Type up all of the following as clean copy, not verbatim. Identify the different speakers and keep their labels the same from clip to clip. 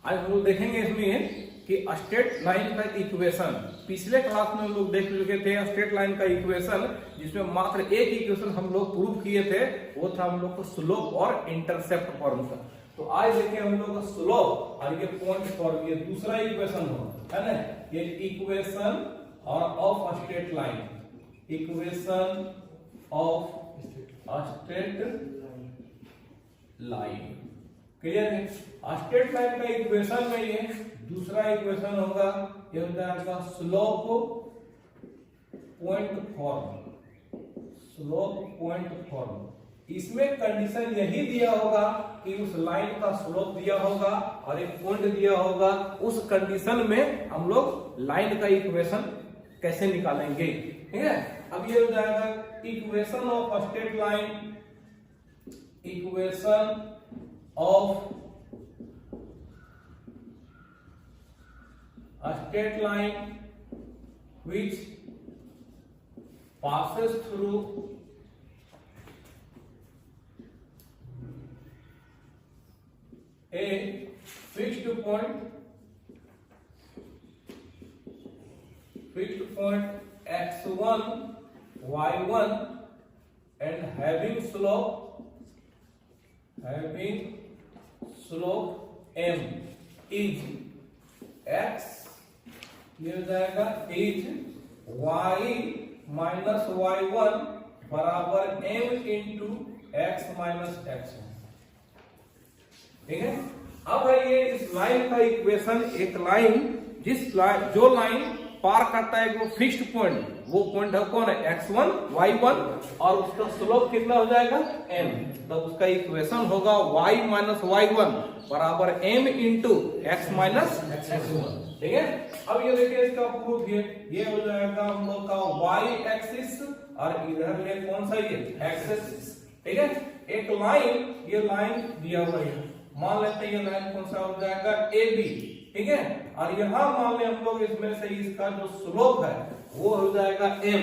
Speaker 1: आज हम लोग देखेंगे इसमें कि स्ट्रेट लाइन का इक्वेशन। पिछले क्लास में हम लोग देख चुके थे स्ट्रेट लाइन का इक्वेशन, जिसमें मात्र एक इक्वेशन हम लोग प्रूव किए थे, वो था हम लोग को स्लोप और इंटरसेप्ट फॉर्म का। तो आज देखिए हम लोग का स्लोप और ये पॉइंट फॉर्म, ये दूसरा इक्वेशन हो, है ना। ये इक्वेशन और of straight line, equation of straight line, clear है। स्ट्रेट लाइन का इक्वेशन में ये दूसरा इक्वेशन होगा, ये होता है आपका slope point form, slope point form. इसमें कंडीशन यही दिया होगा कि उस लाइन का स्लोप दिया होगा और एक पॉइंट दिया होगा। उस कंडीशन में हम लोग लाइन का इक्वेशन कैसे निकालेंगे, ठीक है। अब ये हो जाएगा equation of straight line, equation of a straight line which passes through a fixed point x1 y1 and having slope m is x, ये हो जाएगा इज y माइनस y1 बराबर m into x minus x1, ठीक है। अब है ये इस लाइन का इक्वेशन, एक लाइन जो लाइन पार करता है वो फिक्स्ड पॉइंट, वो पॉइंट है कौन है, x1 y1, और उसका स्लोप कितना हो जाएगा m। तो उसका इक्वेशन होगा y माइनस y1 बराबर m into x minus x1, ठीक है। अब ये देखिए इसका प्रूफ, ये हो जाएगा हम लोग का y एक्सिस और इधर में कौन सा ये x एक्सिस, ठीक है। एक लाइन, ये लाइन दिया हुआ है, मान लेते हैं ये लाइन कौन सा हो जाएगा AB, ठीक है। और यहाँ मान ले हम लोग इसमें से इसका जो स्लोप है वो हो जाएगा m।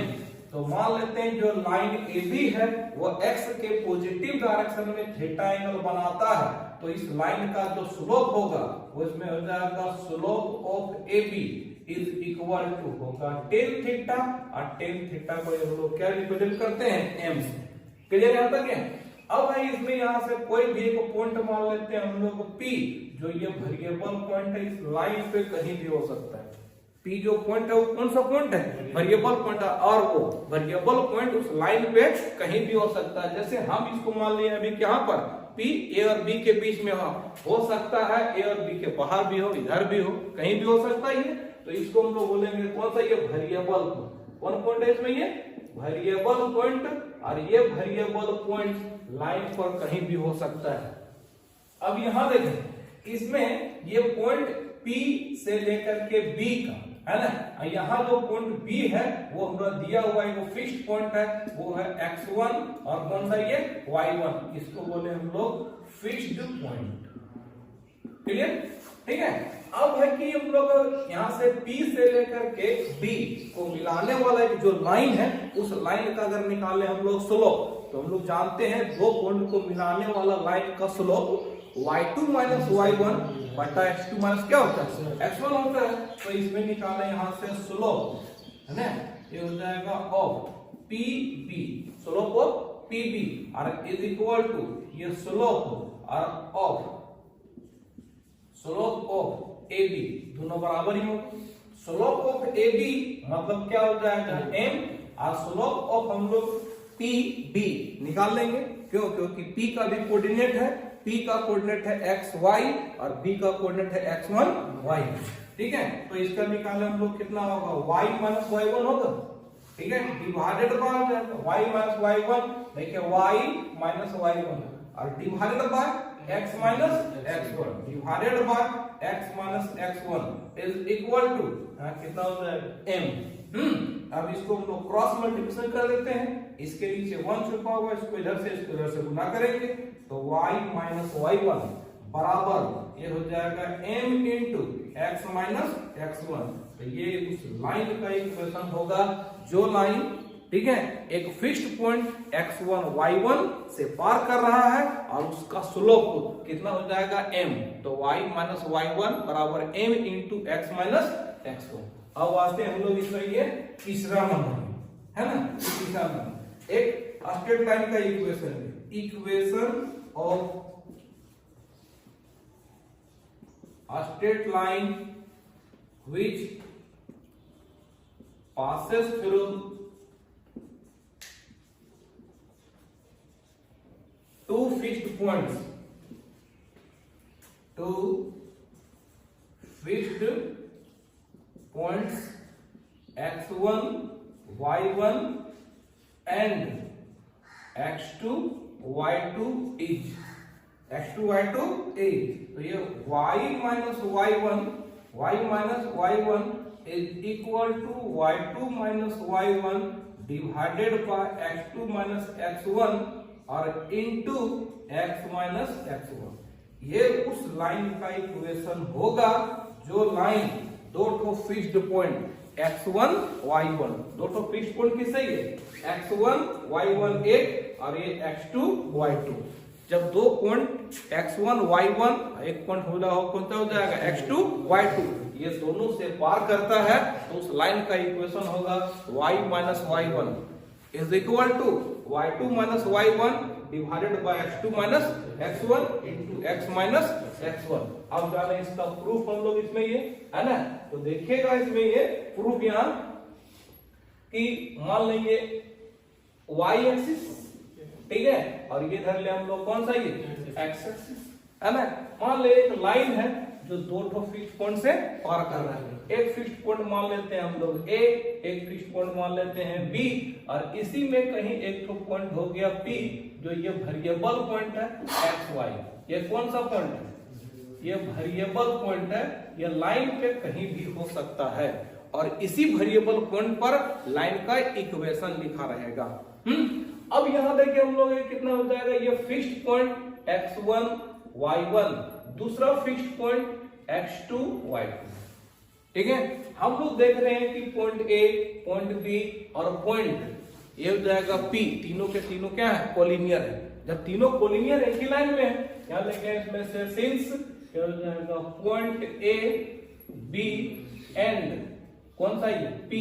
Speaker 1: तो मान लेते हैं जो लाइन AB है वो x के पॉजिटिव डायरेक्शन में थीटा एंगल बनाता है, तो इस लाइन का जो स्लोप होगा वो इसमें हो जाएगा slope of AB is equal to होगा tan थीटा, और tan थीटा को हम लोग क्या रिप्रेजेंट करते हैं m से, क्लियर यहां तक है। अब है इसमें यहां से कोई भी एक पॉइंट मान लेते हैं हम लोग P, जो ये वेरिएबल पॉइंट है, इस लाइन पे कहीं भी हो सकता है। P जो पॉइंट है वो कौन सा पॉइंट है, वेरिएबल पॉइंट है, और वो वेरिएबल पॉइंट उस लाइन पे कहीं भी हो सकता है। जैसे हम इसको मान लिए अभी यहाँ पर P A और B के बीच में हो सकता है, A और B के बाहर भी हो, इधर भी हो, कहीं भी हो सकता है ये। तो इसको हम लोग बोलेंगे कौन सा, ये वेरिएबल, कौन पॉइंट है इसमें, ये वेरिएबल पॉइंट, और ये वेरिएबल पॉइंट लाइन पर कहीं भी हो सकता है। अब यहां देखें, इसमें ये पॉइंट P से लेकर के B का है ना, यहाँ जो पॉइंट B है वो हमरा दिया हुआ है, वो फिक्स्ड पॉइंट है, वो है x1 और कौन सा ये y1, इसको बोले हम लोग फिक्स्ड पॉइंट, क्लियर, ठीक है। अब है कि हम लोग यहाँ से P से लेकर के B को मिलाने वाला जो लाइन है, उस लाइन का अगर निकाले हम लोग स्लोप, तो हम लोग जानते हैं दो पॉइंट को मिलाने वाला लाइन का स्लोप y2 माइनस y1 बटा x2 माइनस क्या होता है, x1 होता है। तो इसमें निकाले यहाँ से स्लोप, है ना, ये हो जाएगा of PB, slope of PB और इज इक्वल टू ये स्लोप ऑफ AB, दोनों बराबर ही होगा। स्लोप ऑफ AB मतलब क्या हो जाएगा m, और स्लोप ऑफ हम लोग PB निकाल लेंगे, क्यों, क्योंकि P का भी कोऑर्डिनेट है, P का कोऑर्डिनेट है xy और B का कोऑर्डिनेट है x1 y, ठीक है। तो इसका निकाले हम लोग कितना होगा, y माइनस y1 होगा, ठीक है, divided by y minus y1, देखिए y माइनस y1 और divided by x minus x1, divided by x minus x1 is equal to कितना हो जाएगा m। अब इसको हम लोग क्रॉस मल्टीप्लिकेशन कर देते हैं, इसके नीचे 1 छुपा हुआ है, इसको इधर से गुना करेंगे, तो y माइनस y1 बराबर ये हो जाएगा m into x minus x1। तो ये उस लाइन का इक्वेशन होगा जो लाइन ठीक है, एक फिक्स्ड पॉइंट x1 y1 से पार कर रहा है और उसका स्लोप कितना हो जाएगा m, तो y माइनस y1 बराबर m into x minus x1। अब आते हैं हम लोग इसमें ये तीसरा नंबर है ना, तीसरा नंबर एक स्ट्रेट लाइन का इक्वेशन है, equation of a straight line which passes through two fixed points, x1 y1 and x2 y2 each, x2 y2 each। तो ये y minus y1 is equal to y2 minus y1 divided by x2 minus x1 और into x minus x1। ये उस line का equation होगा जो line दो ठो फिक्स्ड पॉइंट x1 y1, दो ठो फिक्स्ड पॉइंट किससे है, x1 y1 एक और ये x2 y2। जब दो पॉइंट x1 y1 एक पॉइंट हो जाएगा x2 y2, ये दोनों से पार करता है तो उस लाइन का इक्वेशन होगा y minus y1 is equal to y2 minus y1 divided by x2 minus x1 into x minus x1। अब जाने इसका प्रूफ हम लोग इसमें ये है ना, तो देखिएगा इसमें ये प्रूफ यहाँ कि मान लेंगे y एक्सिस, ठीक है, और ये धर ले हम लोग कौन सा ये x एक्सिस है ना। मान ले एक लाइन है जो दो ठो फिक्स्ड पॉइंट से पार कर रहा है, एक फिक्स्ड पॉइंट मान लेते हैं हम लोग a, एक फिक्स्ड पॉइंट मान लेते हैं b, और इसी में कहीं एक ठो पॉइंट हो गया p, जो ये वेरिएबल पॉइंट है xy। ये कौन सा पॉइंट है, ये वेरिएबल पॉइंट है, ये लाइन पे कहीं भी हो सकता है और इसी वेरिएबल पॉइंट पर लाइन का इक्वेशन लिखा रहेगा। अब यहां देखिए हम लोग कितना हो जाएगा, ये फिक्स्ड पॉइंट x1 y1, दूसरा फिक्स्ड पॉइंट x2 y2, ठीक है। हम लोग देख रहे हैं कि पॉइंट A, पॉइंट B और पॉइंट ये हो जाएगा P, तीनों के तीनों क्या है, कोलिनियर है। जब तीनों कोलिनियर एक ही लाइन में है, यहां लेंगे इसमें से सिंस हो जाएगा पॉइंट A, B एंड कौन सा ये P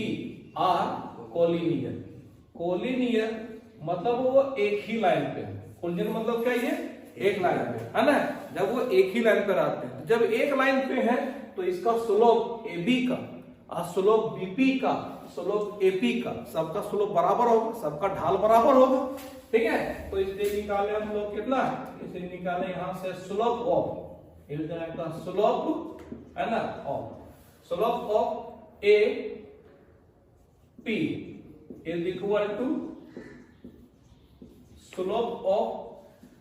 Speaker 1: आर कोलिनियर। कोलिनियर मतलब वो एक ही लाइन पे है, कोलिनियर मतलब क्या, ये एक लाइन पे है ना। जब वो एक ही लाइन पे रहते हैं, जब एक लाइन पे है तो इसका स्लोप AB का और स्लोप BP का, स्लोप AP का, सबका स्लोप बराबर होगा, सबका ढाल बराबर होगा, ठीक है। तो इसलिए निकाले हम लोग कितना, इसे निकाले यहां से स्लोप ऑफ, ये हो जाएगा स्लोप है ना of, slope of AP is equal to slope of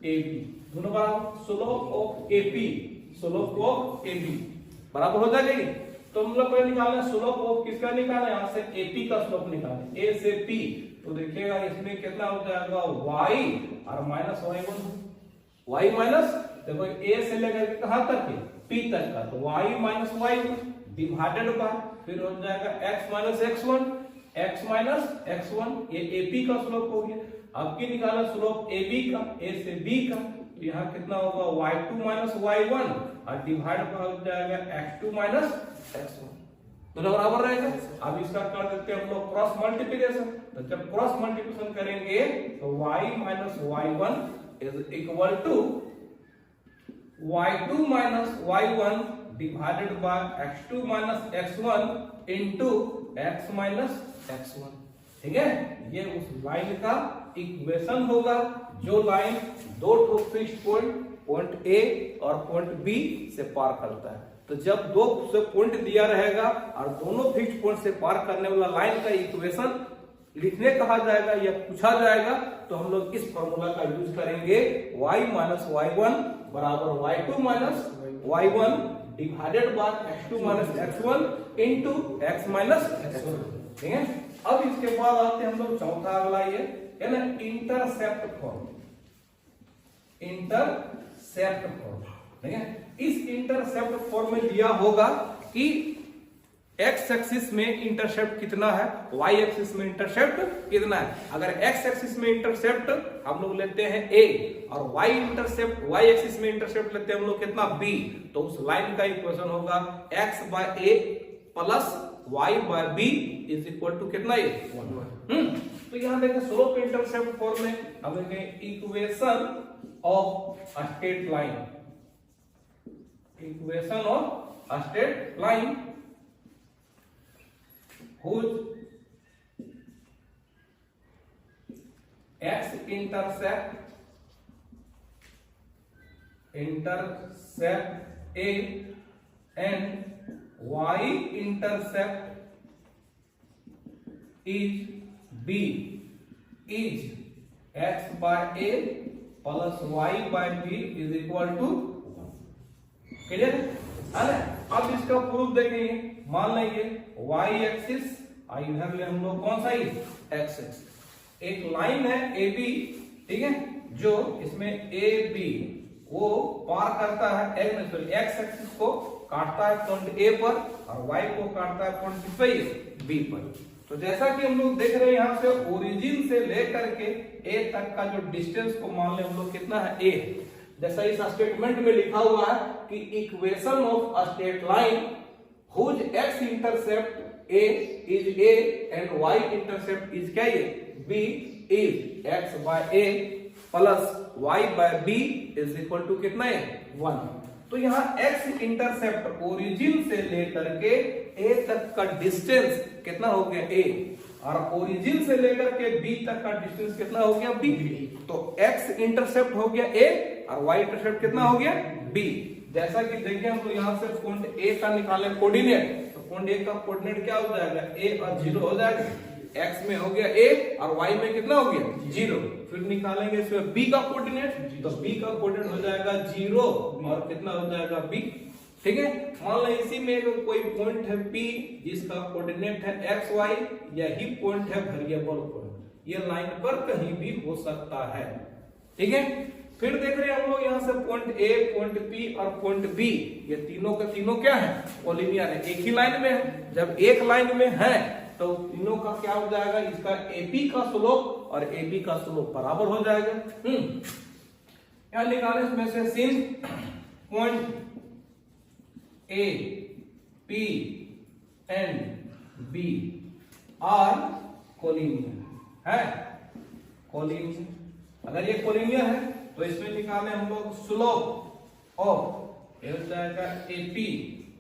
Speaker 1: AB, दोनों बराबर, slope of AP, slope of AB बराबर हो जाएगा। तो हम लोग को निकालना स्लोप ऑफ किसका निकालना, यहां से AP का स्लोप निकालना, A से P। तो देखिएगा इसमें कितना हो जाएगा y और माइनस y1, y माइनस देखो A से लेकर के कहां तक है, P तक का, तो y minus y1 divided bye फिर हो जाएगा x minus x1, x minus x1, ये AP का स्लोप हो गया। अब की निकाला स्लोप AB का, A से B का, तो यहाँ कितना होगा y2 माइनस y1 और डिवाइड हो जाएगा x2 माइनस x1, तो बराबर रहेगा। अब इसका कर देते हैं हम लोग क्रॉस मल्टीप्लिकेशन, तो जब क्रॉस मल्टीप्लिकेशन करेंगे तो y minus y1 is equal to y2 minus y1 divided by x2 minus x1 into x minus x1, ठीक है। ये उस लाइन का इक्वेशन होगा जो लाइन दो ठो फिक्स्ड पॉइंट A और पॉइंट B से पार करता है। तो जब दो से पॉइंट दिया रहेगा और दोनों फिक्स्ड पॉइंट से पार करने वाला लाइन का इक्वेशन लिखने कहा जाएगा या पूछा जाएगा, तो हम लोग इस फॉर्मूला का यूज करेंगे, y माइनस y1 बराबर y2 minus y1 divided by x2 minus x1 into x minus x1, ठीक है। अब इसके बाद आते हैं हम लोग चौथा अगला ये है ना, इंटरसेप्ट फॉर्म, इंटरसेप्ट फॉर्म, ठीक है। इस इंटरसेप्ट फॉर्म में दिया होगा कि एक्स एक्सिस में इंटरसेप्ट कितना है, वाई एक्सिस में इंटरसेप्ट कितना है। अगर एक्स एक्सिस में इंटरसेप्ट हम लोग लेते हैं ए और वाई एक्सिस में इंटरसेप्ट लेते हैं हम लोग कितना, बी, तो उस लाइन का इक्वेशन होगा x by a plus y by b is equal to कितना, ए 1। तो यहां देखें स्लोप इंटरसेप्ट फॉर्म में हम देखें equation of a straight line, equation of a straight line whose x intercept A and y intercept is B is x by A plus y by B is equal to, clear है ना। अब इसका proof देखेंगे, मान लेंगे y axis इधर ले हम लोग कौन सा ही x एक्सिस, एक लाइन है AB, ठीक है, जो इसमें AB वो पार करता है x एक्सिस को काटता है पॉइंट A पर और y को काटता है पॉइंट B पर। तो जैसा कि हम लोग देख रहे हैं यहाँ से ओरिजिन से लेकर के A तक का जो डिस्टेंस को मान ले हम लोग कितना है, A है। जैसा इस स्टेटमेंट में लिखा हुआ है कि equation of a straight line whose x intercept A is A and y intercept is क्या, ये B is x by A plus y by B is equal to कितना है, 1। तो यहाँ x इंटरसेप्ट ओरिजिन से लेकर के A तक का डिस्टेंस कितना हो गया, A, और ओरिजिन से लेकर के B तक का डिस्टेंस कितना हो गया, B। तो x इंटरसेप्ट हो गया A और y इंटरसेप्ट कितना हो गया, B। जैसा कि देखिए हम लोग यहाँ से पॉइंट A का निकाले कोऑर्डिनेट, तो पॉइंट A का कोऑर्डिनेट क्या हो जाएगा, A और 0 हो जाएगा, x में हो गया A और y में कितना हो गया, 0। फिर निकालेंगे इसमें B का कोऑर्डिनेट, तो B का कोऑर्डिनेट हो जाएगा 0 और कितना हो जाएगा, B, ठीक है। मान लो इसी में कोई पॉइंट है P जिसका कोऑर्डिनेट है x y, यही पॉइंट है वेरिएबल पॉइंट, ये लाइन पर कहीं भी हो सकता है, ठीक है। फिर देख रहे हैं हम लोग यहाँ से पॉइंट A, पॉइंट P और पॉइंट B, ये तीनों का तीनों क्या है, कोलिनियर है, एक ही लाइन में है। जब एक लाइन में है तो तीनों का क्या हो जाएगा, इसका AP का स्लोप और AB का स्लोप बराबर हो जाएगा। यहाँ निकाले इसमें से since point A, P and B are collinear है, कोलिनियर, अगर ये कोलिनियर है तो इसमें निकाले हम लोग स्लोप ऑफ, ये हो जाएगा AP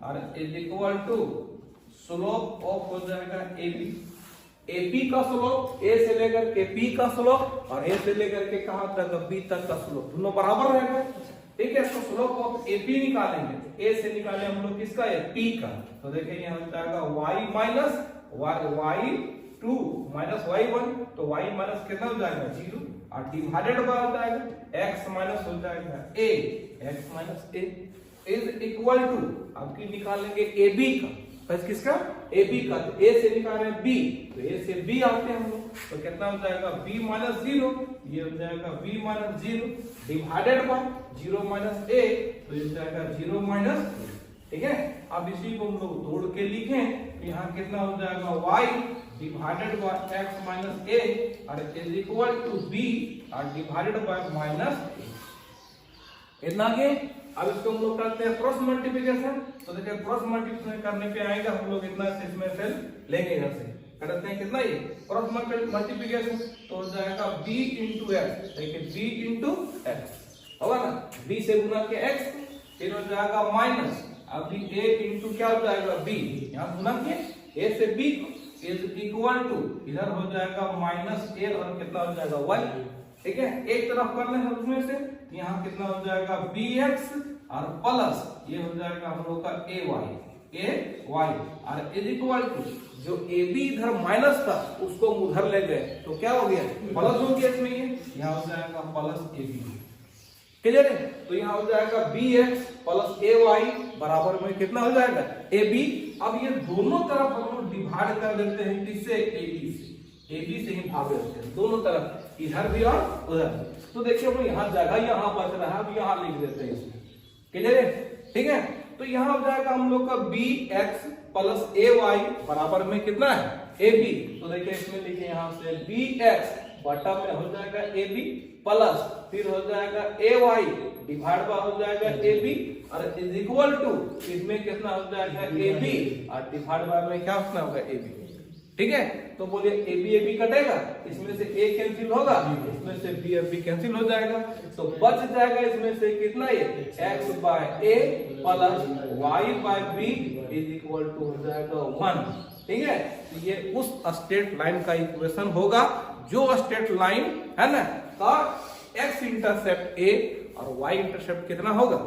Speaker 1: और is equal to slope of हो जाएगा AB। AP का स्लोप A से लेकर के P का स्लोप और A से लेकर के कहां तक, B तक का स्लोप, दोनों बराबर रहेगा, ठीक है। तो स्लोप ऑफ AP निकालेंगे, A से निकाले हम लोग किसका है, P का, तो देखिए यहाँ हो जाएगा y minus y2 minus y1, तो y माइनस कितना हो जाएगा, 0 और डिवाइडेड बाय हो जाएगा x माइनस हो जाएगा a, x minus a is equal to, अब की निकालेंगे AB का, बस किसका, AB का, तो A से निकाले B, तो A से B आते हैं हम लोग, तो कितना हो जाएगा, B माइनस 0, ये हो जाएगा B minus 0 divided by 0 minus A, तो ये हो जाएगा 0 माइनस, ठीक है। अब इसी को हम लोग तोड़ के लिखें, यहाँ कितना हो जाएगा, y divided by x minus a और इज इक्वल टू b और डिवाइडेड बाय माइनस a, इतना के। अब इसको हम लोग करते हैं क्रॉस मल्टीप्लिकेशन, तो देखिए क्रॉस मल्टीप्लिकेशन करने पे आएगा हम लोग इतना से इसमें से लेंगे, इधर से करते हैं कितना, ये क्रॉस मल्टीप्लिकेशन, तो हो जाएगा b इंटू एक्स, देखिए b इंटू एक्स होगा ना, b से गुना के x, फिर हो जाएगा माइनस, अब a इंटू क्या हो जाएगा, b, यहाँ गुना के a से b इज इक्वल टू, इधर हो जाएगा माइनस a और कितना हो जाएगा y, ठीक है। एक तरफ कर लें उसमें से, यहाँ कितना हो जाएगा bx और प्लस ये हो जाएगा हम लोग का ay और इज इक्वल टू, जो ab इधर माइनस था उसको उधर ले गए तो क्या हो गया, प्लस हो गया इसमें, ये यहाँ हो जाएगा प्लस ab, क्लियर है। तो यहाँ हो जाएगा bx प्लस ay बराबर में कितना हो जाएगा, ab। अब ये दोनों तरफ हम लोग डिवाइड कर देते हैं, किससे, AB से ही भाग देते हैं दोनों तरफ, इधर भी और उधर। तो देखिए हम यहाँ जगह यहाँ बच रहा है, अब यहाँ लिख देते हैं, क्लियर है, ठीक है। तो यहाँ हो जाएगा हम लोग का बी एक्स प्लस ए वाई बराबर में कितना है ए बी। तो देखिए इसमें लिखे यहाँ से बी एक्स बटा में हो जाएगा ए बी प्लस फिर हो जाएगा ए वाई डिवाइड बाय हो जाएगा ए बी और इज इक्वल टू इसमें कितना हो जाएगा ए बी और डिवाइड बाय में क्या होना होगा ए बी। ठीक है, तो बोलिए ए बी कटेगा, इसमें से ए कैंसिल होगा, इसमें से बी कैंसिल हो जाएगा, तो बच जाएगा इसमें से कितना ये x by a plus y by b is equal to हो जाएगा 1। ठीक है, तो ये उस स्ट्रेट लाइन का इक्वेशन होगा जो स्ट्रेट लाइन है ना का x इंटरसेप्ट a और y इंटरसेप्ट कितना होगा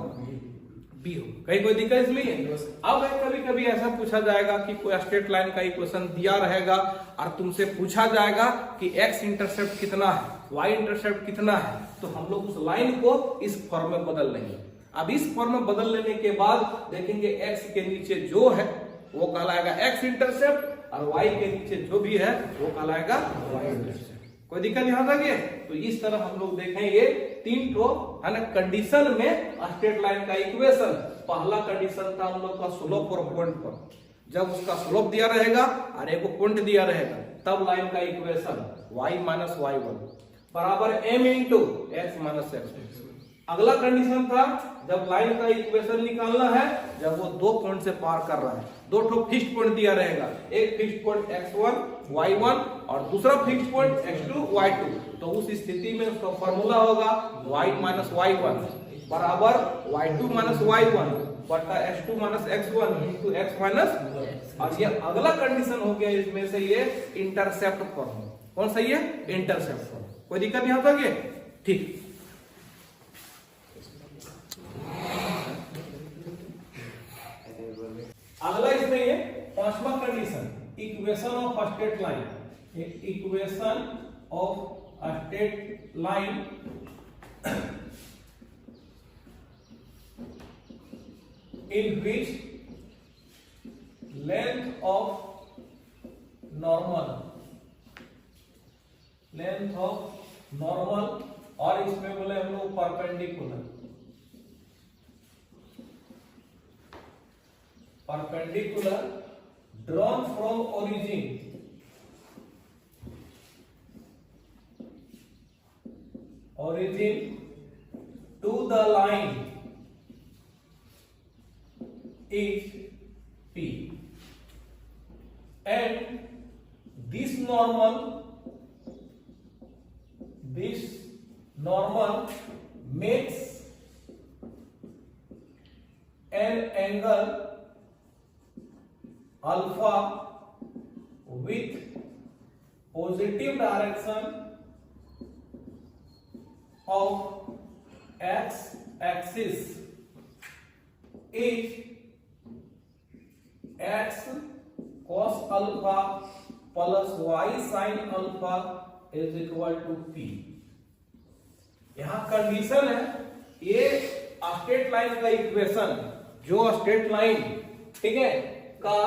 Speaker 1: बी हो। कहीं कोई दिक्कत इसमें है? अब कभी कभी ऐसा पूछा जाएगा कि कोई स्ट्रेट लाइन का इक्वेशन दिया रहेगा और तुमसे पूछा जाएगा कि x इंटरसेप्ट कितना है, y इंटरसेप्ट कितना है, तो हम लोग उस लाइन को इस फॉर्म में बदल लेंगे। अब इस फॉर्म में बदल लेने के बाद देखेंगे x के नीचे जो है वो कहलाएगा x इंटरसेप्ट और y के नीचे जो भी है वो कहलाएगा y इंटरसेप्ट। कोई दिक्कत यहां तक है? तो इस तरह हम लोग देखेंगे तीन ठो है ना कंडीशन में स्ट्रेट लाइन का इक्वेशन। पहला कंडीशन था हम लोग का स्लोप और पॉइंट पर, जब उसका स्लोप दिया रहेगा और एक पॉइंट दिया रहेगा तब लाइन का इक्वेशन y माइनस y1 बराबर m into x minus x। अगला कंडीशन था जब लाइन का इक्वेशन निकालना है जब वो दो पॉइंट से पार कर रहा है, दो ठो फिक्स्ड पॉइंट दिया रहेगा, एक फिक्स्ड पॉइंट x1 y1 और दूसरा फिक्स्ड पॉइंट x2 y2, तो उस स्थिति में उसका फॉर्मूला होगा y माइनस y1 बराबर y2 माइनस y1 बटा x2 minus x1 into x minus. और ये अगला कंडीशन हो गया इसमें से ये इंटरसेप्ट फॉर्म। कौन सा ये इंटरसेप्ट फॉर्म? कोई दिक्कत नहीं होता क्या? ठीक, अगला इसमें ये पांचवा condition equation of straight line. Equation of straight line in which length of normal और इसमें बोले हम लोग perpendicular drawn from origin to the line is P, and this normal makes an angle alpha with positive direction of x axis is x cos alpha plus y sin alpha is equal to p। यहां condition है ये straight line का equation, जो straight line ठीक है का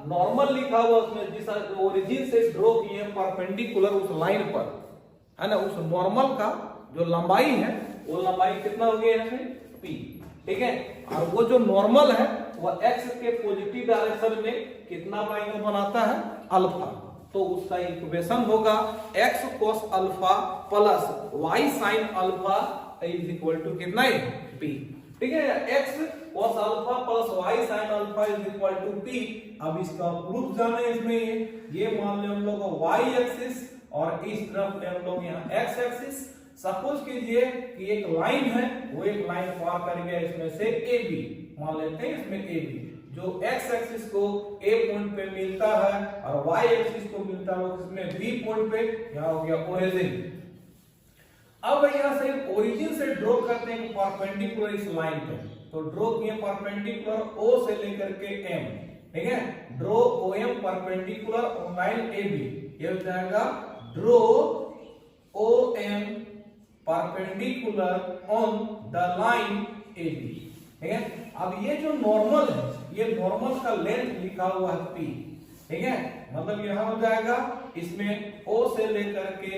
Speaker 1: normal लिखा हुआ उसमें जिस ओरिजिन से ड्रॉ किए हैं परपेंडिकुलर उस लाइन पर है ना, उस नॉर्मल का जो लंबाई है वो लंबाई कितना हो गया है p। ठीक है, और वो जो नॉर्मल है वो x के पॉजिटिव डायरेक्शन में कितना एंगल बनाता है अल्फा, तो उसका इक्वेशन होगा x cos alpha plus y sin alpha is equal to कितना है p। ठीक है, x cos alpha plus y sin alpha is equal to p। अब इसका प्रूफ जाना है इसमें ये मान लो हम लोग y एक्सिस और इस तरफ पे हम लोग यहाँ x एक्सिस। सपोज कीजिए कि एक लाइन है वो एक लाइन पार कर गया इसमें से AB, मान लेते हैं इसमें AB जो x एक्सिस को A पॉइंट पे मिलता है और y एक्सिस को मिलता है इसमें B पॉइंट पे, यहाँ हो गया ओरिजिन। अब यहाँ से ओरिजिन से ड्रॉ करते हैं परपेंडिकुलर इस लाइन पे, तो ड्रॉ किए परपेंडिकुलर O से लेकर के M। ठीक है, draw OM perpendicular on line AB, ये हो जाएगा draw OM perpendicular on the line AB। ठीक है, अब ये जो नॉर्मल है ये नॉर्मल का लेंथ लिखा हुआ है P। ठीक है, मतलब यहां हो जाएगा इसमें O से लेकर के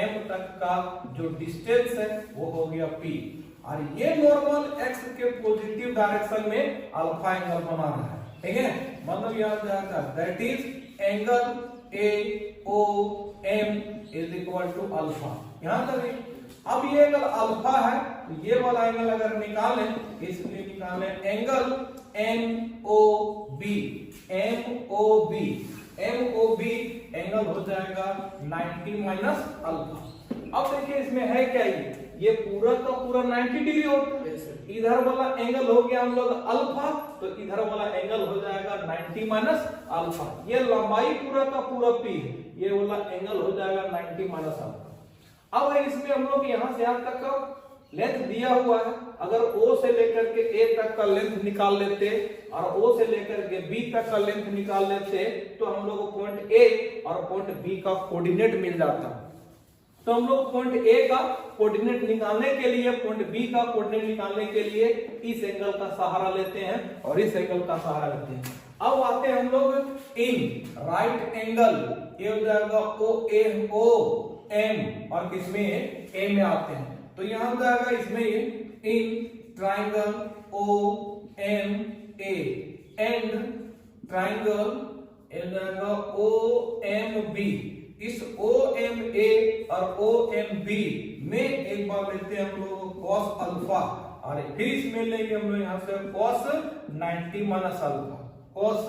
Speaker 1: M तक का जो डिस्टेंस है वो हो गया P। और ये नॉर्मल एक्स के पॉजिटिव डायरेक्शन में अल्फा एंगल बना रहा है, ठीक है। मतलब यहाँ जाएगा that is angle A O M is equal to alpha. यहां तक अब ये एंगल अल्फा है, तो ये वाला एंगल अगर निकालें, इसलिए निकालें angle M O B. M O B angle हो जाएगा 90 माइनस अल्फा। अब देखिए इसमें है क्या, ये पूरा का पूरा 90 डिग्री होता है। इधर वाला एंगल हो गया हम लोग अल्फा, तो इधर वाला एंगल हो जाएगा 90 माइनस अल्फा। ये लंबाई पूरा का पूरा पी है, ये वाला एंगल हो जाएगा 90 माइनस अल्फा। अब इसमें हम लोग यहां से यहां तक का लेंथ दिया हुआ है, अगर O से लेकर के A तक का लेंथ निकाल लेते और O से लेकर के B तक का लेंथ निकाल लेते, तो हम लोग को पॉइंट A और पॉइंट B का कोऑर्डिनेट मिल जाता। तो हम लोग पॉइंट A का कोऑर्डिनेट निकालने के लिए, पॉइंट B का कोऑर्डिनेट निकालने के लिए इस एंगल का सहारा लेते हैं और इस एंगल का सहारा लेते हैं। अब आते हैं हम लोग इन राइट एंगल, ये हो जाएगा O M और किसमें A में आते हैं, तो यहां हो जाएगा इसमें in triangle O M A and triangle O M B। इस O M A और O M B में एक बार लेते हैं हम लोग cos अल्फा, और फिर इसमें लेंगे हम लोग यहां से cos 90 minus alpha, cos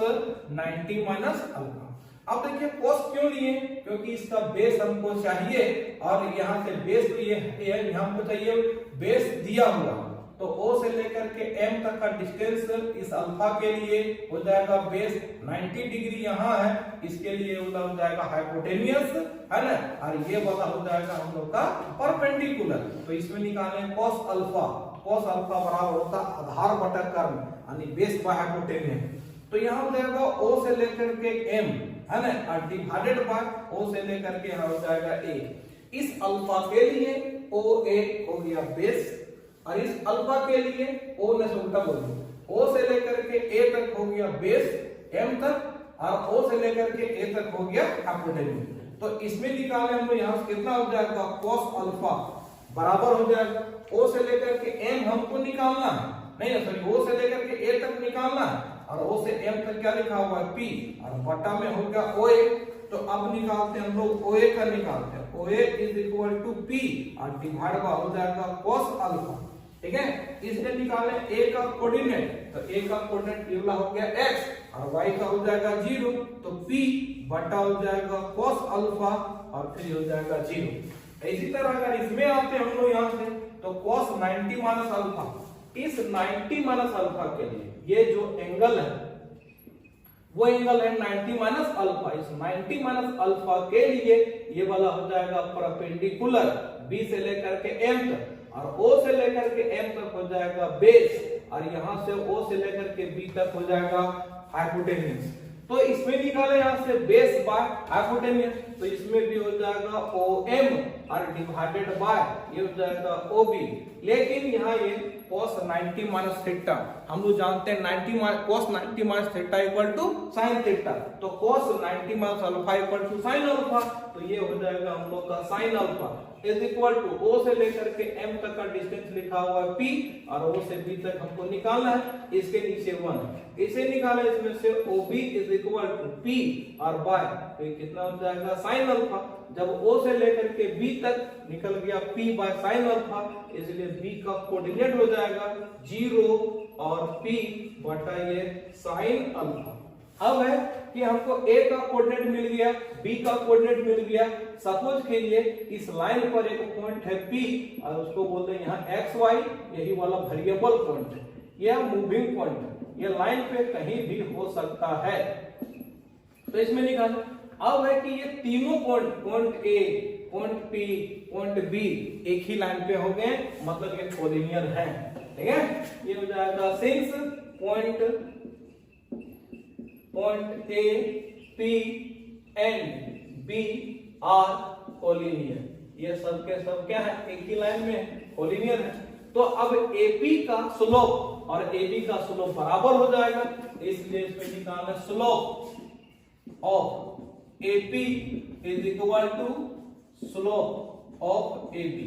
Speaker 1: 90 minus alpha. अब देखिए cos क्यों लिए, क्योंकि इसका बेस हमको चाहिए, और यहाँ से बेस तो ये हमको चाहिए बेस दिया हुआ, तो O से लेकर के M तक का डिस्टेंस इस अल्फा के लिए हो जाएगा बेस 90 डिग्री यहाँ है, इसके लिए हो जाएगा हाइपोटेनियस, है ना, और ये वाला हो जाएगा हम लोग का परपेंडिकुलर। तो इसमें निकालें cos अल्फा बराबर होता आधार बटा कर्म यानी बेस बाय हाइपोटेनियस। तो यहाँ हो जाएगा O से लेकर के M, है ना, और डिवाइडेड बाय O से लेकर के यहाँ हो जाएगा A। इस अल्फा के लिए OA हो गया बेस, और इस अल्फा के लिए O ने उल्टा बोल दिया, O से लेकर के A तक हो गया बेस M तक, और O से लेकर के A तक हो गया हाइपोटेन्यूज। तो इसमें निकाले हम लोग यहाँ से कितना हो जाएगा cos अल्फा बराबर हो जाएगा O से लेकर के M हमको निकालना है, नहीं सॉरी O से लेकर के A तक निकालना है, और O से M तक क्या लिखा हुआ है P, और बटा में हो गया OA। तो अब निकालते हैं हम लोग OA का, निकालते हैं OA is equal to P और डिवाइड बाय हो जाएगा cos अल्फा, ठीक है। इससे निकाले A का कोऑर्डिनेट, तो A का कोऑर्डिनेट ये वाला हो गया x और y का हो जाएगा 0, तो P बटा हो जाएगा cos अल्फा और फिर हो जाएगा 0। इसी तरह अगर इसमें आते हैं हम लोग यहाँ से, तो cos 90 माइनस अल्फा, इस 90 माइनस अल्फा के लिए ये जो एंगल है वो एंगल है 90 माइनस अल्फा। इस 90 माइनस अल्फा के लिए ये वाला हो जाएगा परपेंडिकुलर B से लेकर के M तक, और O से लेकर के M तक हो जाएगा बेस, और यहां से O से लेकर के B तक हो जाएगा हाइपोटेन्यूज। तो इसमें निकाले यहां से बेस बाय हाइपोटेन्यूज, तो इसमें भी हो जाएगा OM और डिवाइडेड बाय ये हो जाएगा OB। लेकिन यहाँ ये cos 90 माइनस थीटा, हम लोग जानते हैं cos 90 minus theta equal to sin theta, तो cos 90 minus alpha equal to sin alpha, तो ये हो जाएगा हम लोग का sin alpha is equal to O से लेकर के M तक का डिस्टेंस लिखा हुआ है P, और O से B तक हमको निकालना है, इसके नीचे 1, इसे निकाले, इसमें से OB is equal to P और बाय, तो ये कितना हो जाएगा sin अल्फा। जब O से लेकर के B तक निकल गया P बाय sin अल्फा, इसलिए B का कोऑर्डिनेट हो जाएगा 0 और P बटा ये sin अल्फा। अब है कि हमको A का कोऑर्डिनेट मिल गया, B का कोऑर्डिनेट मिल गया। सपोज के लिए इस लाइन पर एक पॉइंट है P, और उसको बोलते हैं यहाँ XY, यही वाला वेरिएबल पॉइंट है, यह मूविंग पॉइंट है, ये लाइन पे कहीं भी हो सकता है। तो इसमें निकाल, अब है कि ये तीनों point A, point P, point B एक ही लाइन पे हो गए, मतलब ये कोलिनियर है, ठीक है। ये हो जाएगा since point A, P and B are collinear, ये सब के सब क्या है, एक ही लाइन में कोलिनियर है। तो अब AP का स्लोप और AB का स्लोप बराबर हो जाएगा, इसलिए इसमें निकालना slope of AP is equal to slope of AB,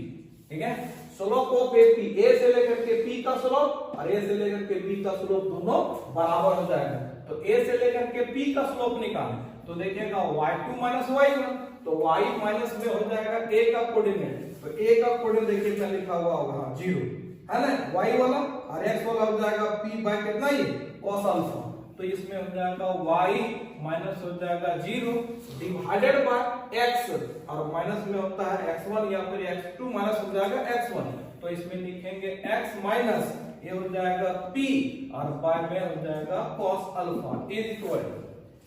Speaker 1: ठीक है। स्लोप ऑफ एपी, ए से लेकर के पी का स्लोप और ए से लेकर के बी का स्लोप दोनों बराबर हो जाएगा। तो ए से लेकर के पी का स्लोप निकालें तो देखिएगा y2 माइनस y1, तो y माइनस में हो जाएगा a का कोऑर्डिनेट, तो a का कोऑर्डिनेट देखिए क्या लिखा हुआ होगा 0 है ना, y वाला और x वाला हो जाएगा p बाय कितना ये cos अल्फा, तो इसमें हो जाएगा y माइनस हो जाएगा 0 डिवाइडेड बाय x और माइनस में होता है x1 या फिर x2 माइनस हो जाएगा x1, तो इसमें लिखेंगे x माइनस ये हो जाएगा p और बाय में हो जाएगा cos अल्फा इज इक्वल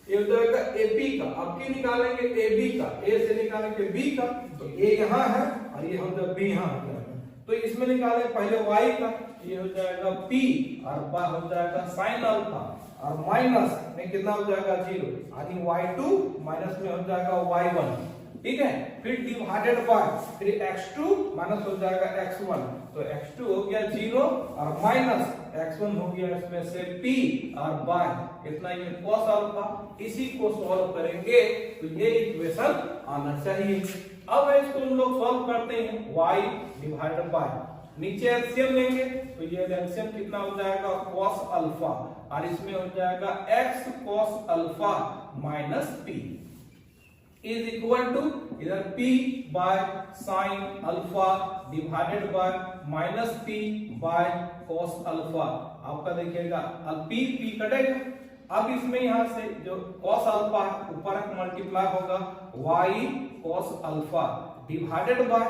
Speaker 1: ये हो जाएगा AP का, अब की निकालेंगे AB का, A से निकालेंगे B का, तो A यहाँ है और ये हो जाएगा B यहाँ हो जाएगा, तो इसमें निकालें पहले Y का, ये हो जाएगा P और बाय हो जाएगा sin अल्फा और माइनस में कितना हो जाएगा 0 यानी y2 माइनस में हो जाएगा y1, ठीक है, फिर डिवाइडेड बाय फिर x2 माइनस हो जाएगा x1, तो x2 हो गया 0 और माइनस x1 हो गया इसमें से p और बाय इतना ये cos अल्फा, इसी को सॉल्व करेंगे तो ये इक्वेशन आना चाहिए। अब इसको हम लोग सॉल्व करते हैं y डिवाइडेड बाय नीचे एलसीएम लेंगे तो ये एलसीएम कितना हो जाएगा cos अल्फा और इसमें हो जाएगा x cos alpha minus p is equal to इधर p by sin alpha divided bye minus p by cos alpha, आपका देखिएगा अब p कटेगा, अब इसमें यहां से जो cos अल्फा ऊपर मल्टीप्लाई होगा y cos alpha divided by,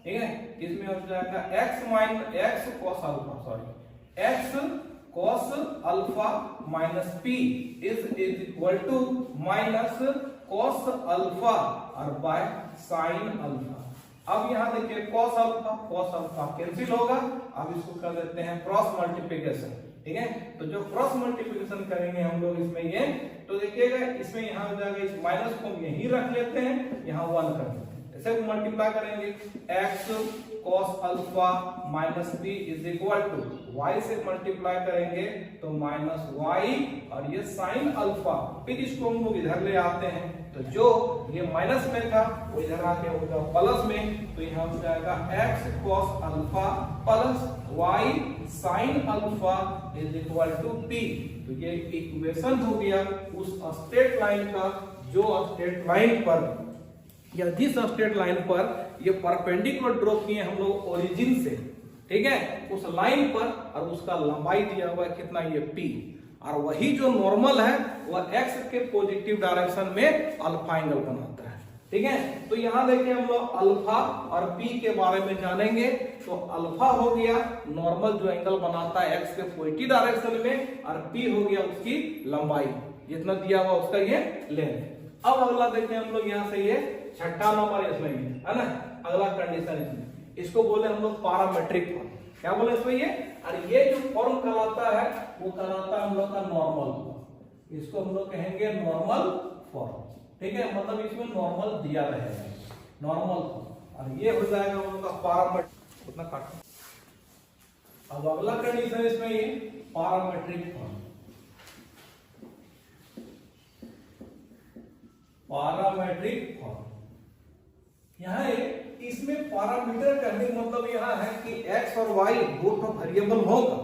Speaker 1: ठीक है, इसमें हो जाएगा x minus x cos alpha sorry x cos alpha minus p is equal to minus cos alpha और बाय sin अल्फा। अब यहां देखिए cos अल्फा कैंसिल होगा, अब इसको कर देते हैं क्रॉस मल्टीप्लिकेशन, ठीक है, तो जो क्रॉस मल्टीप्लिकेशन करेंगे हम लोग इसमें ये तो देखिएगा इसमें यहां हो जाएगा इस माइनस को यहीं रख लेते हैं, यहां 1 कर देते हैं, ऐसे मल्टीप्लाई करेंगे x cos alpha minus p is equal to y से मल्टीप्लाई करेंगे तो माइनस y और ये sin अल्फा, फिर इसको हम लोग इधर ले आते हैं तो जो ये माइनस में था वो इधर आके होगा प्लस में, तो यहाँ हो जाएगा x cos alpha plus y sin alpha is equal to p, तो ये इक्वेशन हो गया उस स्ट्रेट लाइन का जो स्ट्रेट लाइन पर या जिस स्ट्रेट लाइन पर ये परपेंडिकुलर ड्रॉ किए हम लोग ओरिजिन से, ठीक है, उस लाइन पर और उसका लंबाई दिया हुआ है कितना ये p और वही जो नॉर्मल है वह x के पॉजिटिव डायरेक्शन में अल्फा एंगल बनाता है, ठीक है, तो यहां देखिए हम लोग अल्फा और p के बारे में जानेंगे, तो अल्फा हो गया नॉर्मल जो एंगल बनाता है x के पॉजिटिव डायरेक्शन में और p हो गया उसकी लंबाई जितना दिया हुआ उसका ये लेंथ। अब अगला देखिए हम लोग यहाँ से ये छठा नंबर इसमें है ना, अगला कंडीशन इसमें इसको बोले हम लोग पैरामीट्रिक फॉर्म, क्या बोले इसमें ये, और ये जो फॉर्म कहलाता है वो कहलाता है हम लोग का नॉर्मल फॉर्म, इसको हम लोग कहेंगे नॉर्मल फॉर्म, ठीक है, मतलब इसमें नॉर्मल दिया रहेगा नॉर्मल फॉर्म और ये हो जाएगा हम लोग का पैरामीट्रिक, उतना काटो। अब अगला कंडीशन इसमें ये पैरामीट्रिक फॉर्म, पैरामीट्रिक फॉर्म, यहाँ इसमें पैरामीटर कहने का मतलब यहाँ है कि x और y दो वेरिएबल होगा,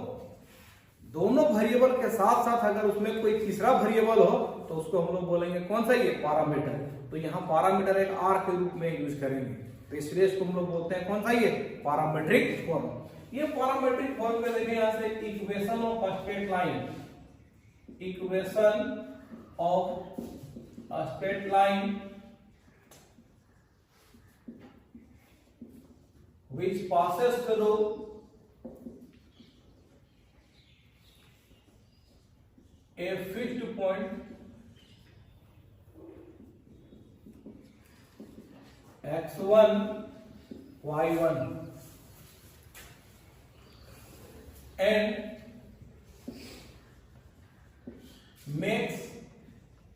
Speaker 1: दोनों वेरिएबल के साथ साथ अगर उसमें कोई तीसरा वेरिएबल हो तो उसको हम लोग बोलेंगे कौन सा ये पैरामीटर, तो यहाँ पैरामीटर एक r के रूप में यूज करेंगे, तो इसलिए इसको हम लोग बोलते हैं कौन सा ये पैरामीट्रिक फॉर्म। ये पैरामीट्रिक फॉर्म में देखिए यहाँ से equation of straight line, equation of straight line which passes through a fixed point x1 y1 and makes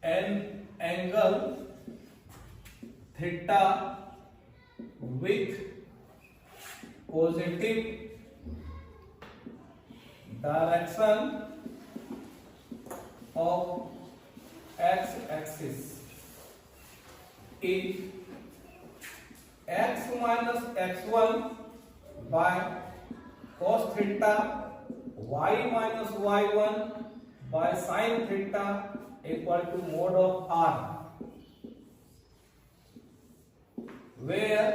Speaker 1: an angle theta with positive direction of x-axis if x minus x1 by cos theta y minus y1 by sin theta equal to mod of r, where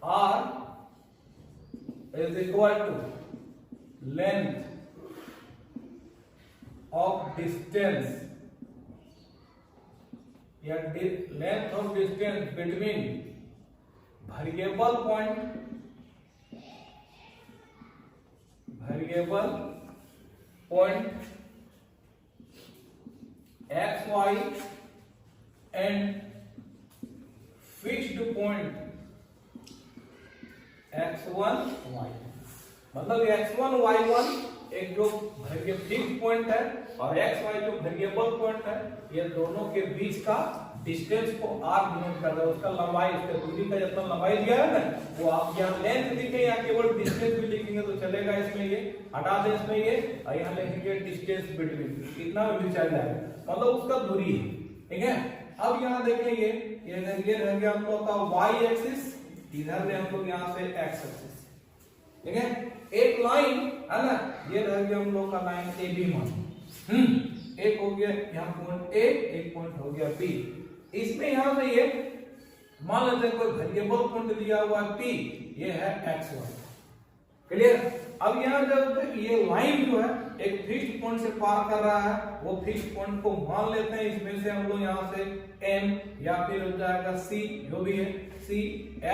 Speaker 1: r is equal to length of distance या length of distance between variable point x y and fixed point x1 y, मतलब x1 y1 एक जो fix point है और xy जो variable point है, ये दोनों के बीच का डिस्टेंस को r डिनोट कर रहा है, उसका लंबाई, उसके दूरी का जितना लंबाई दिया है ना, वो आप यहाँ लेंथ लिखें या केवल डिस्टेंस भी लिखेंगे तो चलेगा। इसमें ये हटा दें, इसमें ये, और यहाँ लिखेंगे डिस्टेंस बिटवीन, इतना भी चल जाएगा, मतलब उसका दूरी है। ठीक है, अब यहाँ देखें ये रह गया हम लोग का y एक्सिस, इधर ले हम लोग यहाँ से x एक्सिस। ठीक है, एक लाइन है ना, ये रह गया हम लोग का लाइन ए बी मान, एक हो गया यहाँ पॉइंट ए, एक पॉइंट हो गया बी। इसमें यहाँ से ये मान लेते हैं कोई वेरिएबल पॉइंट दिया हुआ p, ये है x1। क्लियर? अब यहाँ जब ये लाइन जो है एक फिक्स्ड पॉइंट से पार कर रहा है, वो फिक्स्ड पॉइंट को मान लेते हैं, इसमें से हम लोग यहाँ से m या फिर हो जाएगा c, जो भी है c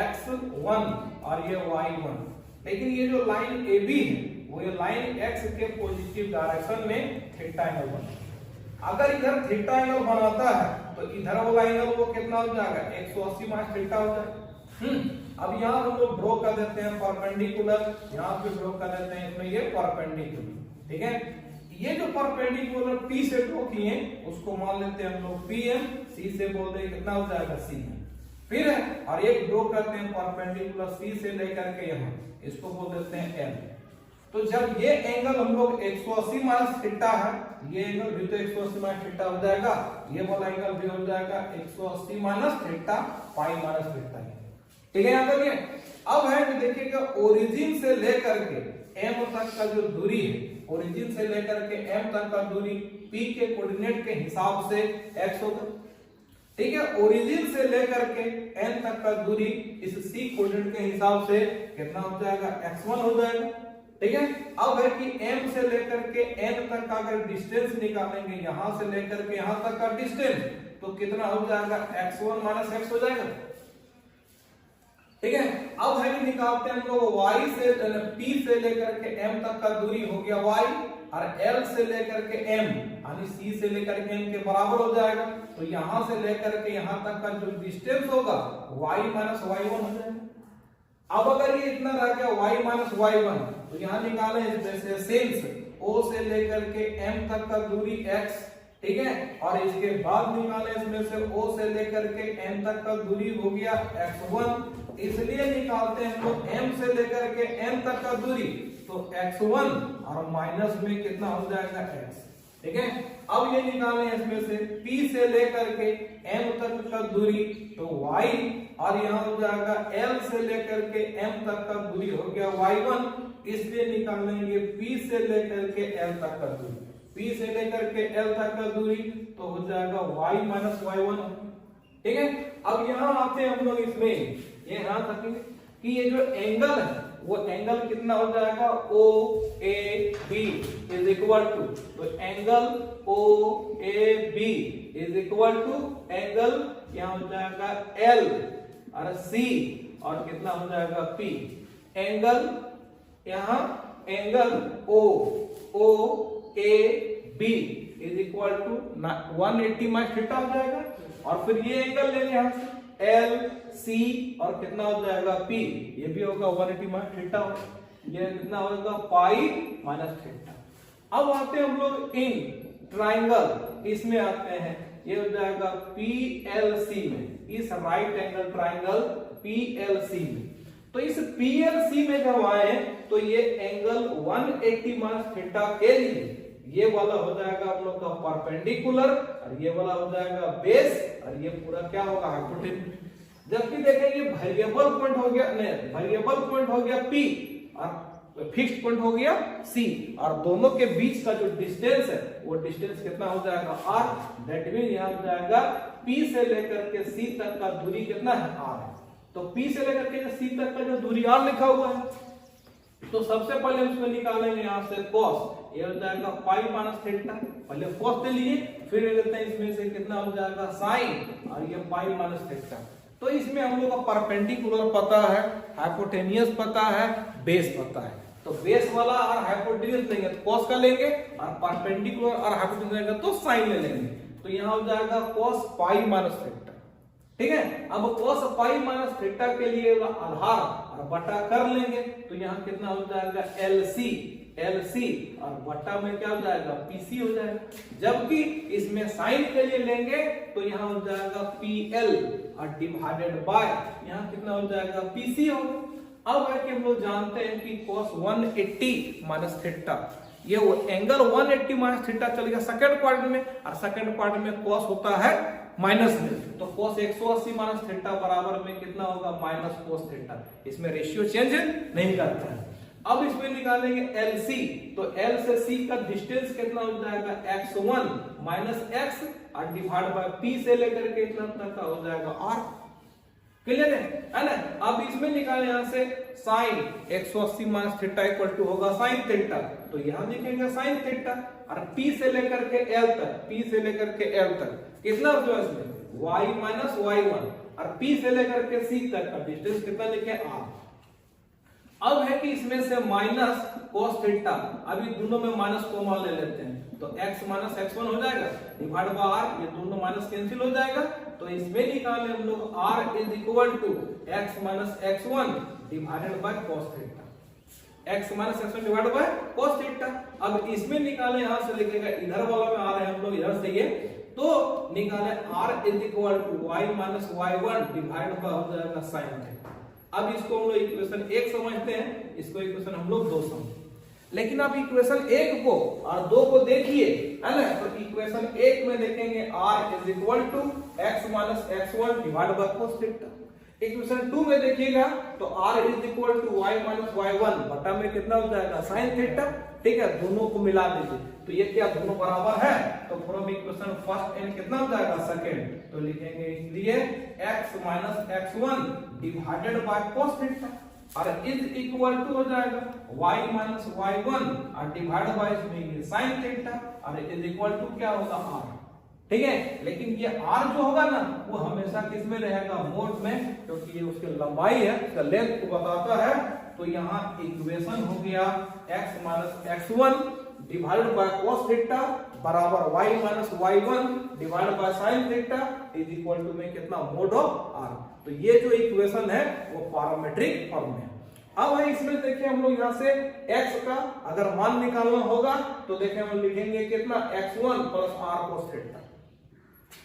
Speaker 1: x1 और ये y1। लेकिन ये जो लाइन AB है वो ये लाइन x के पॉजिटिव डायरेक्शन में थीटा एंगल बनाता है। अगर इधर थीटा एंगल बनाता है तो इधर वाला एंगल वो कितना हो जाएगा, 180 माइनस थीटा हो जाएगा। अब यहाँ हम लोग ड्रॉ कर देते हैं परपेंडिकुलर, यहाँ पे ड्रॉ कर देते हैं, इसमें ये परपेंडिकुलर। ठीक है, ये जो परपेंडिकुलर P से ड्रॉ किए उसको मान लेते हैं हम लोग PM, C से बोल दें कितना हो जाएगा CM। फिर है और एक ड्रॉ करते हैं परपेंडिकुलर C से लेकर के यहाँ, इसको बोल देते हैं M। तो जब ये एंगल हम लोग 180 माइनस थीटा है, ये एंगल भी तो 180 माइनस थीटा हो जाएगा, ये वाला एंगल भी हो जाएगा 180 minus theta pi minus theta. ठीक है, यहाँ तक ये। अब है कि देखिएगा ओरिजिन से लेकर के M तक का जो दूरी है, ओरिजिन से लेकर के M तक का दूरी P के कोऑर्डिनेट के हिसाब से x होगा। ठीक है, ओरिजिन से लेकर के n तक का दूरी इस c कोऑर्डिनेट के हिसाब से कितना हो जाएगा, x1 हो जाएगा। ठीक है, अब है कि m से लेकर के n तक का अगर डिस्टेंस निकालेंगे, यहां से लेकर के यहां तक का डिस्टेंस, तो कितना हो जाएगा, x1 माइनस x हो जाएगा। ठीक है, अब है कि निकालते हैं हम लोग y से p से लेकर के m तक का दूरी हो गया y, और L से लेकर के M यानी C से लेकर के M के बराबर हो जाएगा। तो यहां से लेकर के यहां तक का जो डिस्टेंस होगा y माइनस y1 हो जाएगा। अब अगर ये इतना रह गया y माइनस y1, तो यहां निकाले जैसे सेंस O से लेकर के M तक का दूरी x। ठीक है, और इसके बाद निकाले इसमें से O से लेकर के M तक का दूरी हो गया x1, इसलिए निकालते हैं तो M से लेकर के M तक का दूरी, तो x1 और माइनस में कितना हो जाएगा x। ठीक है, अब ये निकालें इसमें से P से लेकर के M तक का दूरी, तो y, और यहाँ हो जाएगा L से लेकर के M तक का दूरी हो गया y1, इसलिए निकालेंगे P से लेकर के L तक का दूरी, P से लेकर के L तक का दूरी, तो हो जाएगा y माइनस y1। ठीक है, अब यहाँ आते हैं हम लोग इसमें, ये यहाँ तक कि ये जो एंगल है वो एंगल कितना हो जाएगा, OAB इज इक्वल टू, तो angle OAB is equal to angle यहाँ हो जाएगा L और C और कितना हो जाएगा P। एंगल यहाँ angle OAB is equal to 180 minus theta हो जाएगा, और फिर ये एंगल लेंगे यहाँ से L C और कितना हो जाएगा P, ये भी होगा 180 माइनस थीटा, ये कितना होगा पाई माइनस थीटा। अब आते हैं हम लोग इन ट्राइंगल, इसमें आते हैं, ये हो जाएगा PLC में, इस राइट एंगल ट्राइंगल PLC में। तो इस PLC में जब आए तो ये एंगल 180 माइनस थीटा के लिए ये वाला हो जाएगा आप लोग का परपेंडिकुलर, और ये वाला हो जाएगा बेस, और ये पूरा क्या होगा हाइपोटेन्यूज। जबकि देखेंगे वेरिएबल पॉइंट हो गया, नहीं वेरिएबल पॉइंट हो गया P और फिक्स्ड पॉइंट हो गया C, और दोनों के बीच का जो डिस्टेंस है वो डिस्टेंस कितना हो जाएगा R। दैट मीन यहां हो जाएगा P से लेकर के C तक का दूरी कितना है R है। तो P से लेकर के C तक का जो दूरी R लिखा हुआ है, तो सबसे पहले हम इसमें निकालेंगे यहां से cos, ये हो जाएगा पाई माइनस थीटा, पहले cos ले लिए, फिर लेते हैं इसमें से कितना हो जाएगा sin, और ये पाई माइनस थीटा। तो इसमें हम लोग का परपेंडिकुलर पता है, हाइपोटेनियस पता है, बेस पता है। तो बेस वाला और हाइपोटेनियस लेंगे तो cos का लेंगे, और परपेंडिकुलर और हाइपोटेनियस लेंगे तो sin ले लेंगे। तो यहाँ हो जाएगा cos पाई माइनस थीटा, ठीक है। अब cos पाई माइनस थीटा के लिए आधार और बटा कर लेंगे, तो यहाँ कितना हो जाएगा LC और बटा में क्या हो जाएगा PC हो जाएगा। जबकि इसमें साइन के लिए लेंगे तो यहाँ हो जाएगा PL और डिवाइडेड बाय यहाँ कितना हो जाएगा PC होगा। अब है कि हम लोग जानते हैं कि cos 180 माइनस थीटा, ये वो एंगल 180 माइनस थीटा चल गया सेकंड क्वाड्रेंट में, और सेकंड क्वाड्रेंट में cos होता है माइनस में, तो cos 180 माइनस थीटा बराबर में कितना होगा माइनस cos थीटा। इसमें रेशियो चेंज नहीं करता है। अब इसमें निकालेंगे LC, तो L से C का डिस्टेंस कितना हो जाएगा x1 माइनस x और डिवाइड बाय P से लेकर के इतना तक का हो जाएगा R। क्लियर है ना। अब इसमें निकाले यहां से sin 180 minus theta equal to होगा sin थीटा, तो यहां लिखेंगे sin थीटा, और P से लेकर के L तक, P से लेकर के L तक कितना हो जाएगा इसमें y माइनस y1, और P से लेकर के C तक का डिस्टेंस कितना लिखे R। अब है कि इसमें से माइनस cos थीटा, अभी दोनों में माइनस कॉमन ले लेते हैं, तो x माइनस x1 हो जाएगा डिवाइड बाय r, ये दोनों माइनस कैंसिल हो जाएगा। तो इसमें निकाले हम लोग r is equal to x minus x1 divided by cos theta, x minus x1 divided by cos theta. अब इसमें निकाले यहां से लिखेगा, इधर वाला में आ रहे हैं हम लोग इधर से ये, तो निकाले r is equal to y minus y1 divide by हो जाएगा sin थीटा। अब इसको हम लोग इक्वेशन 1 समझते हैं, इसको इक्वेशन हम लोग 2 समझते। लेकिन अब इक्वेशन 1 को और 2 को देखिए, है ना। तो इक्वेशन 1 में देखेंगे r is equal to x minus x1 divide by cos theta. Equation 2 में देखिएगा तो r is equal to y minus y1 बटा में कितना हो जाएगा sin थीटा, ठीक है। दोनों को मिला दीजिए तो ये क्या दोनों बराबर है, तो फ्रॉम इक्वेशन फर्स्ट एंड कितना हो जाएगा सेकंड, तो लिखेंगे इसलिए x minus x1 divided by cos theta, और इज इक्वल टू हो जाएगा y माइनस y1 और डिवाइड बाय इसमें sin थीटा, और इज इक्वल टू क्या होगा r, ठीक है। लेकिन ये r जो होगा ना वो हमेशा किस में रहेगा मोड में, क्योंकि ये उसकी लंबाई है, उसका लेंथ को बताता है। तो यहाँ इक्वेशन हो गया x minus x1 divide by cos theta बराबर y minus y1 divide by sin theta is equal to में कितना मोड ऑफ r। तो ये जो इक्वेशन है वो पैरामीट्रिक फॉर्म में। अब है इसमें देखिए हम लोग यहाँ से x का अगर मान निकालना होगा तो देखिए हम लिखेंगे कितना x1 plus r cos theta.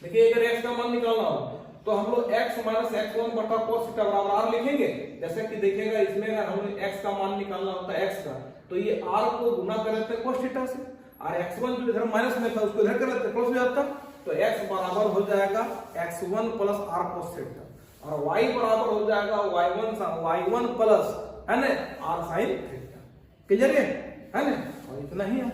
Speaker 1: देखिए अगर x का मान निकालना हो तो हम लोग x माइनस x1 बटा cos थीटा बराबर r लिखेंगे। जैसे कि देखिएगा इसमें अगर हमें x का मान निकालना होता है x का, तो ये r को गुना कर लेते हैं cos थीटा से, और x1 जो इधर माइनस में था उसको इधर कर लेते हैं प्लस हो जाता, तो x बराबर हो जाएगा x1 plus r cos theta, और y बराबर हो जाएगा y1 प्लस है ना r sin थीटा। क्लियर है ना, और इतना ही है।